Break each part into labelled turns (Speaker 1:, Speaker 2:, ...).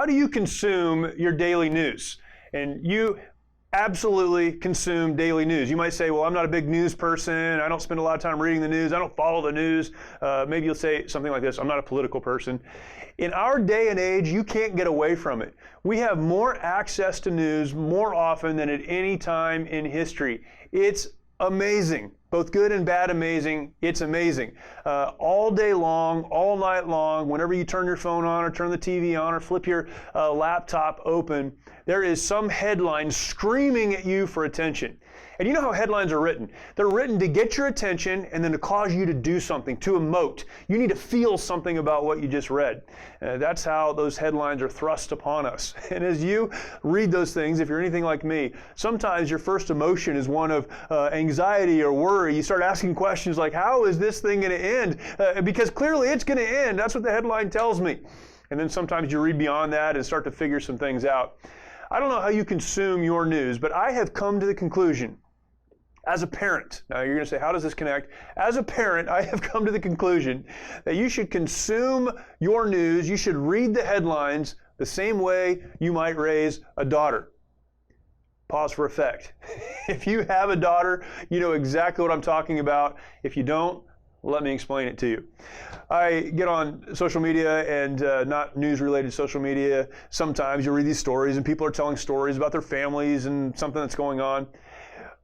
Speaker 1: How do you consume your daily news? And you absolutely consume daily news. You might say, well, I'm not a big news person. I don't spend a lot of time reading the news. I don't follow the news. Maybe you'll say something like this, I'm not a political person. In our day and age, you can't get away from it. We have more access to news more often than at any time in history. It's amazing. Both good and bad amazing. It's amazing. All day long, all night long, whenever you turn your phone on or turn the TV on or flip your laptop open, there is some headline screaming at you for attention. And you know how headlines are written. They're written to get your attention and then to cause you to do something, to emote. You need to feel something about what you just read. That's how those headlines are thrust upon us. And as you read those things, if you're anything like me, sometimes your first emotion is one of anxiety or worry. You start asking questions like, how is this thing going to end? Because clearly it's going to end. That's what the headline tells me. And then sometimes you read beyond that and start to figure some things out. I don't know how you consume your news, but I have come to the conclusion as a parent, now you're going to say, how does this connect? As a parent, I have come to the conclusion that you should consume your news, you should read the headlines the same way you might raise a daughter. Pause for effect. If you have a daughter, you know exactly what I'm talking about. If you don't, let me explain it to you. I get on social media and not news-related social media. Sometimes you read these stories and people are telling stories about their families and something that's going on.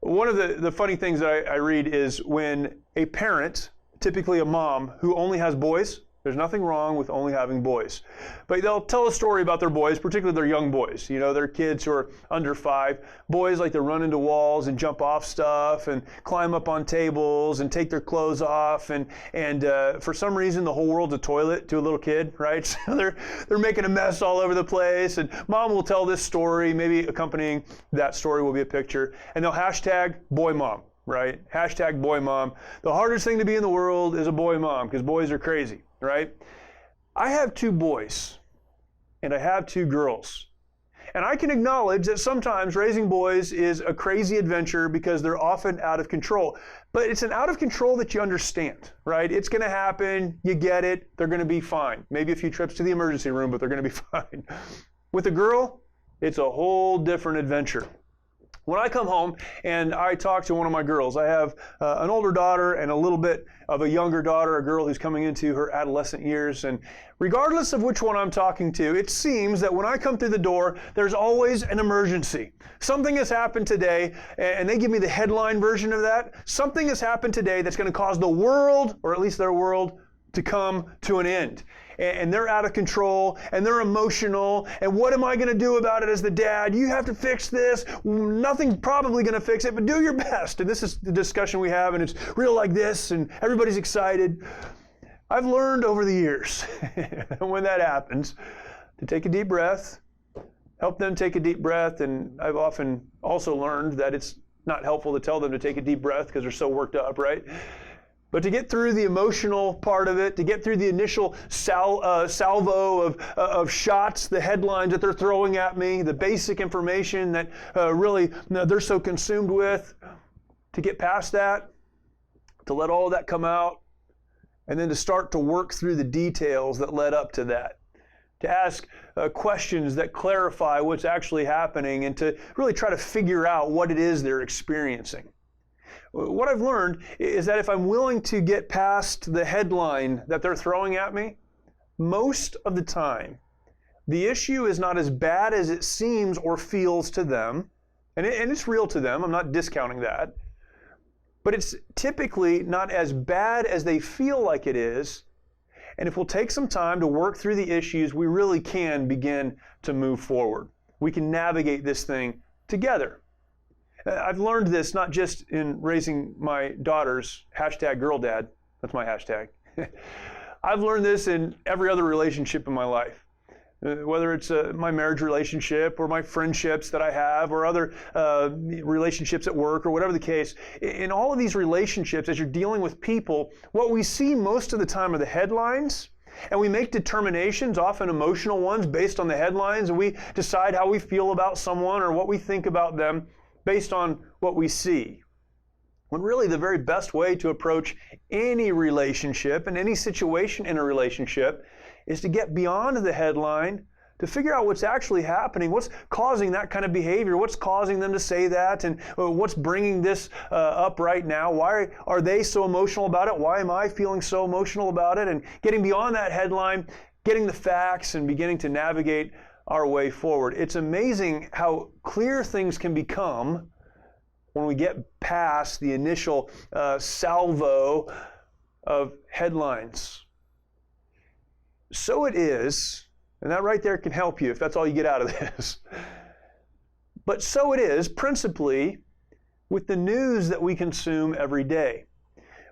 Speaker 1: One of the funny things that I read is when a parent, typically a mom, who only has boys, there's nothing wrong with only having boys, but they'll tell a story about their boys, particularly their young boys. You know, their kids who are under 5. Boys like to run into walls and jump off stuff and climb up on tables and take their clothes off. And for some reason, the whole world's a toilet to a little kid, right? So they're making a mess all over the place. And mom will tell this story, maybe accompanying that story will be a picture. And they'll hashtag boy mom, right? Hashtag boy mom. The hardest thing to be in the world is a boy mom because boys are crazy. Right? I have 2 boys and I have 2 girls. And I can acknowledge that sometimes raising boys is a crazy adventure because they're often out of control. But it's an out of control that you understand, right? It's going to happen. You get it. They're going to be fine. Maybe a few trips to the emergency room, but they're going to be fine. With a girl, it's a whole different adventure. When I come home and I talk to one of my girls, I have an older daughter and a little bit of a younger daughter, a girl who's coming into her adolescent years. And regardless of which one I'm talking to, it seems that when I come through the door, there's always an emergency. Something has happened today, and they give me the headline version of that. Something has happened today that's going to cause the world, or at least their world, to come to an end. And they're out of control, and they're emotional, and what am I going to do about it as the dad? You have to fix this. Nothing's probably going to fix it, but do your best. And this is the discussion we have, and it's real like this, and everybody's excited. I've learned over the years, when that happens, to take a deep breath, help them take a deep breath, and I've often also learned that it's not helpful to tell them to take a deep breath because they're so worked up, right? But to get through the emotional part of it, to get through the initial salvo of shots, the headlines that they're throwing at me, the basic information that really they're so consumed with, to get past that, to let all of that come out, and then to start to work through the details that led up to that, to ask questions that clarify what's actually happening, and to really try to figure out what it is they're experiencing. What I've learned is that if I'm willing to get past the headline that they're throwing at me, most of the time, the issue is not as bad as it seems or feels to them, and it's real to them, I'm not discounting that, but it's typically not as bad as they feel like it is, and if we'll take some time to work through the issues, we really can begin to move forward. We can navigate this thing together. I've learned this not just in raising my daughters, hashtag girl dad, that's my hashtag. I've learned this in every other relationship in my life. Whether it's my marriage relationship or my friendships that I have or other relationships at work or whatever the case. In all of these relationships, as you're dealing with people, what we see most of the time are the headlines, and we make determinations, often emotional ones, based on the headlines, and we decide how we feel about someone or what we think about them based on what we see. When really the very best way to approach any relationship and any situation in a relationship is to get beyond the headline, to figure out what's actually happening, what's causing that kind of behavior, what's causing them to say that, and what's bringing this up right now. Why are they so emotional about it? Why am I feeling so emotional about it? And getting beyond that headline, getting the facts, and beginning to navigate our way forward. It's amazing how clear things can become when we get past the initial salvo of headlines. So it is, and that right there can help you if that's all you get out of this. But so it is principally with the news that we consume every day.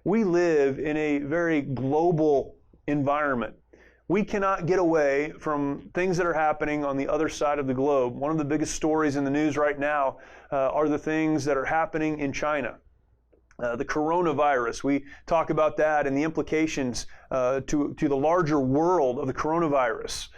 Speaker 1: We live in a very global environment. We cannot get away from things that are happening on the other side of the globe. One of the biggest stories in the news right now are the things that are happening in China. The coronavirus, we talk about that and the implications to the larger world of the coronavirus.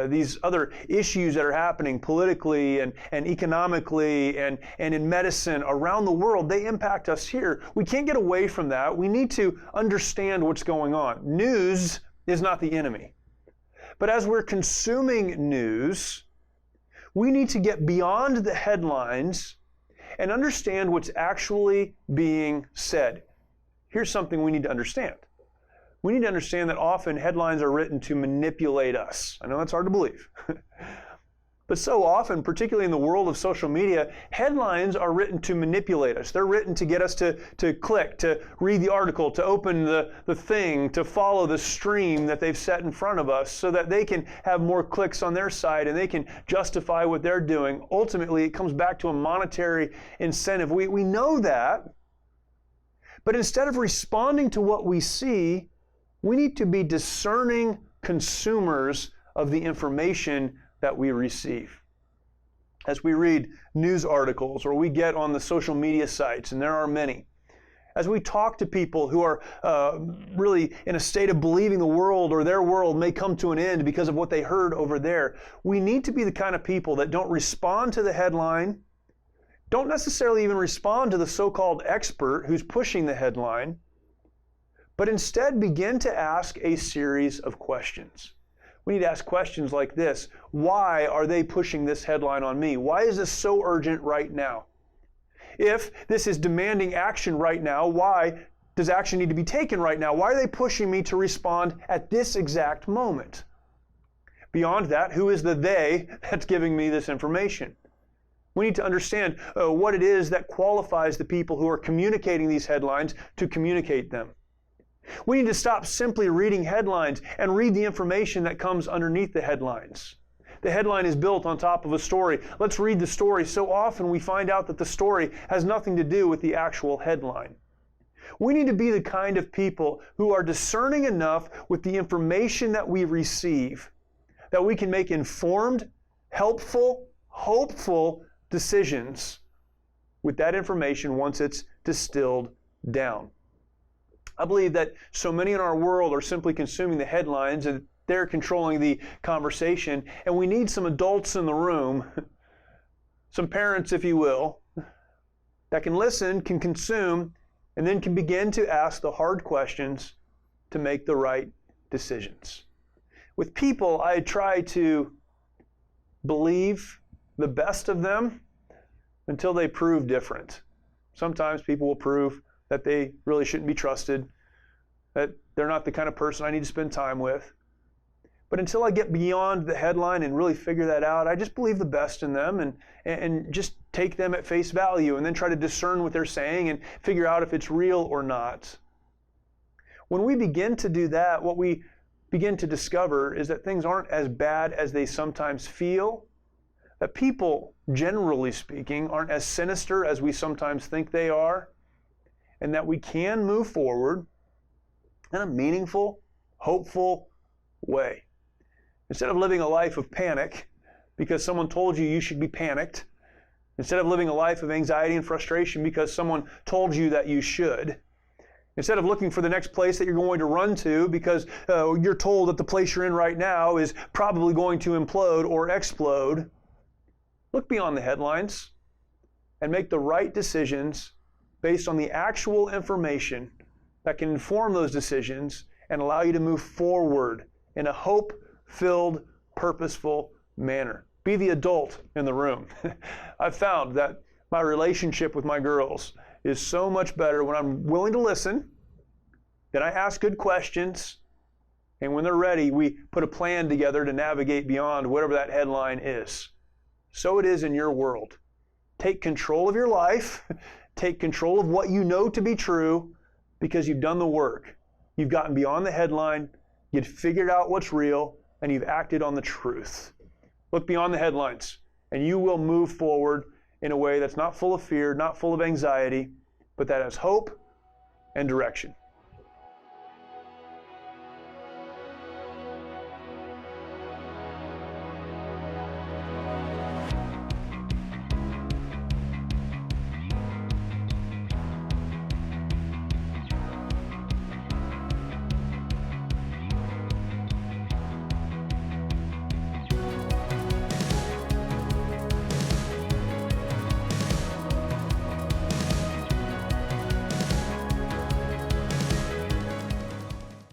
Speaker 1: These other issues that are happening politically and economically and in medicine around the world, they impact us here. We can't get away from that. We need to understand what's going on. News is not the enemy. But as we're consuming news, we need to get beyond the headlines and understand what's actually being said. Here's something we need to understand. We need to understand that often headlines are written to manipulate us. I know that's hard to believe. But so often, particularly in the world of social media, headlines are written to manipulate us. They're written to get us to click, to read the article, to open the thing, to follow the stream that they've set in front of us so that they can have more clicks on their side and they can justify what they're doing. Ultimately, it comes back to a monetary incentive. We know that, but instead of responding to what we see, we need to be discerning consumers of the information that we receive. As we read news articles or we get on the social media sites, and there are many, as we talk to people who are really in a state of believing the world or their world may come to an end because of what they heard over there, we need to be the kind of people that don't respond to the headline, don't necessarily even respond to the so-called expert who's pushing the headline, but instead begin to ask a series of questions. We need to ask questions like this. Why are they pushing this headline on me? Why is this so urgent right now? If this is demanding action right now, why does action need to be taken right now? Why are they pushing me to respond at this exact moment? Beyond that, who is the they that's giving me this information? We need to understand what it is that qualifies the people who are communicating these headlines to communicate them. We need to stop simply reading headlines and read the information that comes underneath the headlines. The headline is built on top of a story. Let's read the story. So often we find out that the story has nothing to do with the actual headline. We need to be the kind of people who are discerning enough with the information that we receive that we can make informed, helpful, hopeful decisions with that information once it's distilled down. I believe that so many in our world are simply consuming the headlines and they're controlling the conversation, and we need some adults in the room, some parents, if you will, that can listen, can consume, and then can begin to ask the hard questions to make the right decisions. With people, I try to believe the best of them until they prove different. Sometimes people will prove that they really shouldn't be trusted, that they're not the kind of person I need to spend time with. But until I get beyond the headline and really figure that out, I just believe the best in them and just take them at face value and then try to discern what they're saying and figure out if it's real or not. When we begin to do that, what we begin to discover is that things aren't as bad as they sometimes feel, that people, generally speaking, aren't as sinister as we sometimes think they are, and that we can move forward in a meaningful, hopeful way. Instead of living a life of panic because someone told you should be panicked, instead of living a life of anxiety and frustration because someone told you that you should, instead of looking for the next place that you're going to run to because you're told that the place you're in right now is probably going to implode or explode, look beyond the headlines and make the right decisions based on the actual information that can inform those decisions and allow you to move forward in a hope-filled, purposeful manner. Be the adult in the room. I've found that my relationship with my girls is so much better when I'm willing to listen, that I ask good questions, and when they're ready, we put a plan together to navigate beyond whatever that headline is. So it is in your world. Take control of your life. Take control of what you know to be true, because you've done the work. You've gotten beyond the headline, you've figured out what's real, and you've acted on the truth. Look beyond the headlines, and you will move forward in a way that's not full of fear, not full of anxiety, but that has hope and direction.